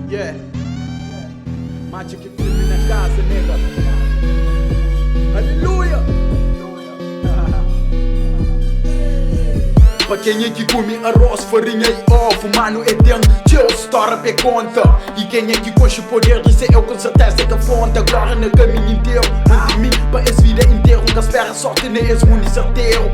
Yeah. Magic e flip na casa, nigga. Aleluia. Pra quem é que come arroz, farinha e ovo, mano, é dentro de história pra conta. E quem é que coxa o poder, isso eu com certeza que fonte. Agora no caminho inteiro, mande mim para essa vida inteira. Que espera sorte nesse mundo certeiro.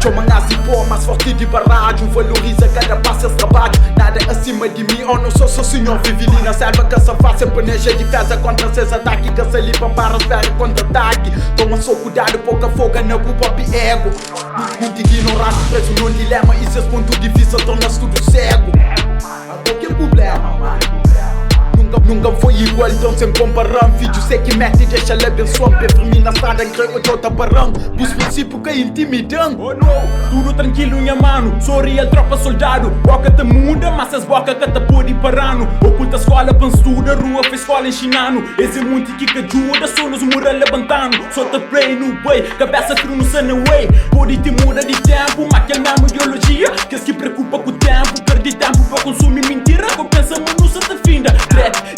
Chama assim pô, mais forte de barragem. Valoriza cada passo esse trabalho. Nada acima de mim, eu não sou só senhor. Vive ali na selva que essa face sempre neja de feza contra esses ataques. Que se lipa para espera contra-ataque. Toma só cuidado, pouca folga no próprio ego. Muito ignorante, preso num dilema. E seus pontos de vista torna-se tudo cego. Qualquer problema, mano. Nunca foi igual, então sem comparar. Vídeo sei que mete e deixa leve sua performina na estrada, creio que eu tô parando. Os princípios que intimidam. Oh no, tudo tranquilo, minha mano. Sou real, tropa soldado. Boca te muda, mas as bocas que te pode parando. Oculta escola, pan estuda, rua fez escola ensinando. Esse muito que ajuda, só nos muda levantando. Só te play no way, cabeça frio no sun away. Pode te muda de tempo, mas que é a mesma ideologia. Que se preocupa com o tempo, perde tempo para consumir mentira. Compensa, mas não se te finda.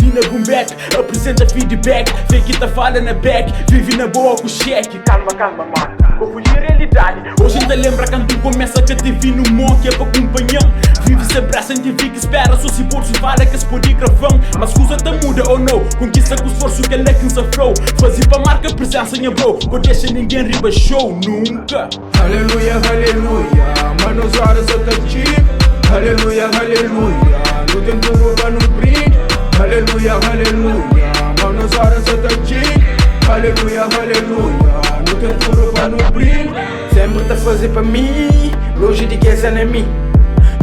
E na boom back, apresenta feedback. Fake que tá fala na back, vive na boa com cheque. Calma, calma, mano, confundir a realidade. Hoje ainda lembra quando tu começa que te vi no monte que é pra companhão. Vive sem pressa, sem te que espera. Só se por se fala que se pode gravão. Mas escusa te muda ou não. Conquista com esforço que é que se flow. Fazer pra marca presença em bro. Não deixa ninguém riba show, nunca. Aleluia, aleluia. Manos horas eu te digo. Aleluia, aleluia. No tempo rouba no brinde. Aleluia, aleluia. Manos horas eu te digo. Aleluia, aleluia. No tempo rouba no brinde. Sempre te fazer pra mim. Longe de quem é mim.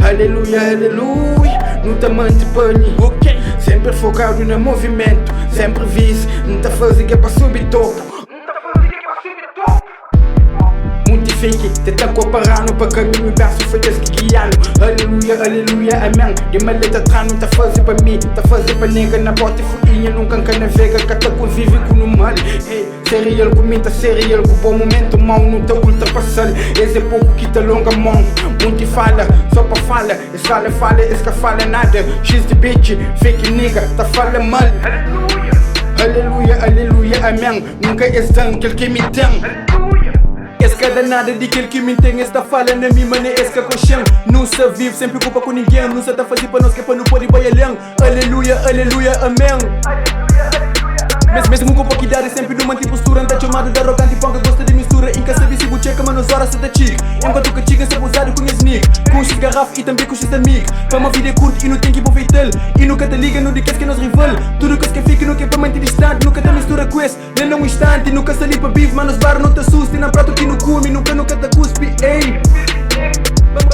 Aleluia, aleluia. Não te mante para mim. Sempre focado no movimento. Sempre vice. Não te fazer que é pra subir topo. Muito fake, te tá comparando para caminho e penso foi Deus que guiando. Aleluia, aleluia, amém. De maleta trano, tá fazer para mim, tá fazer para nega na porta e fuinha. Nunca navega, que tá convive com o mal. Ser real comigo, ser real com bom momento, mal não tá ultrapassar. Esse é pouco que tá longa mão. Muito fala, só pra fala. Esse que fala nada. X de bitch, fake nigga, tá fala mal. Aleluia, aleluia, amém. Nunca é tão aquele que me tem. Cada nada de aquele que me tem. Esta fala na minha maneira, esta colchão. Não se vive, sem preocupa com ninguém. Não se tá fazendo para nós que é para não pode bailar. Aleluia, aleluia, amém. Mesmo com pouquidade, sempre numa tipo postura. Anda chamado de arrogante, ponga gosta de mistura. Inca sabe se bucheca, mas nos horas se da chic. Enquanto que chica, sempre usado com esse nick. Com X garrafa e também com X amigo. Para uma vida curta e não tem que aproveitar. E nunca te liga, não diz que é nos rival. Tudo que fica, não quer para manter distante. Nunca te mistura com esse, nem num instante. Nunca se limpa bife, mas nos bar não te assusta. E na prato que não come, nunca te cuspe, ei.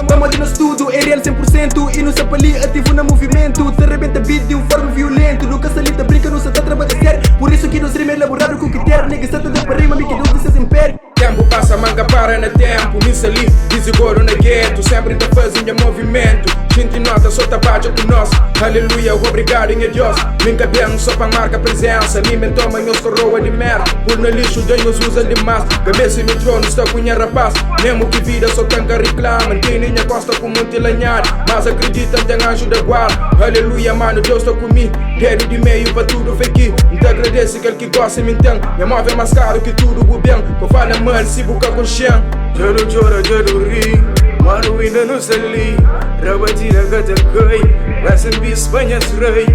Vamos de nós tudo, é real 100%. E não se ali, ativo no movimento. Se arrebenta beat de forma violenta. Nunca se lida, brinca, não se tá trabalhando sério. Por isso que nós rima elaborado com o que der. Nega, se tá de para rima, me que Deus disse império. Tempo passa, manga para no tempo. Me sali, desigoro no gueto. Sempre tá fazendo movimento. Gente nota, só tá bate com nós. Aleluia, obrigado em Deus. Minha bem, só pra marca presença. Me mentou, mas eu sou roa de merda. Por no lixo, Deus usa demais. Cabeça e no trono, está com minha rapaz. Mesmo que vida só tanga reclama. Tem minha costa com muito lanhado. Mas acredita, tem anjo da guarda. Aleluia, mano, Deus está comigo. Dedo de meio pra tudo fake. Te agradece aquele que gosta e me entende. Minha móvel é mais caro que tudo o bem. Que fala mal, se busca com chão. Joro chora, joro ri. Mano, ainda não sali. Rabatira gata cai. Vai-se em Espanha rei.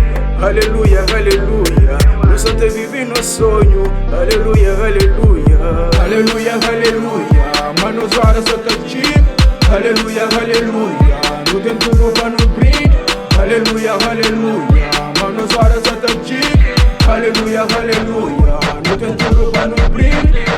Aleluia, aleluia. Eu só te vivi no sonho. Aleluia, aleluia. Aleluia, aleluia. Mano, horas eu te digo. Aleluia, aleluia. No tempo rouba no brinde. Aleluia, aleluia. Mano, horas eu te digo. Aleluia, aleluia. No tempo rouba no brinde.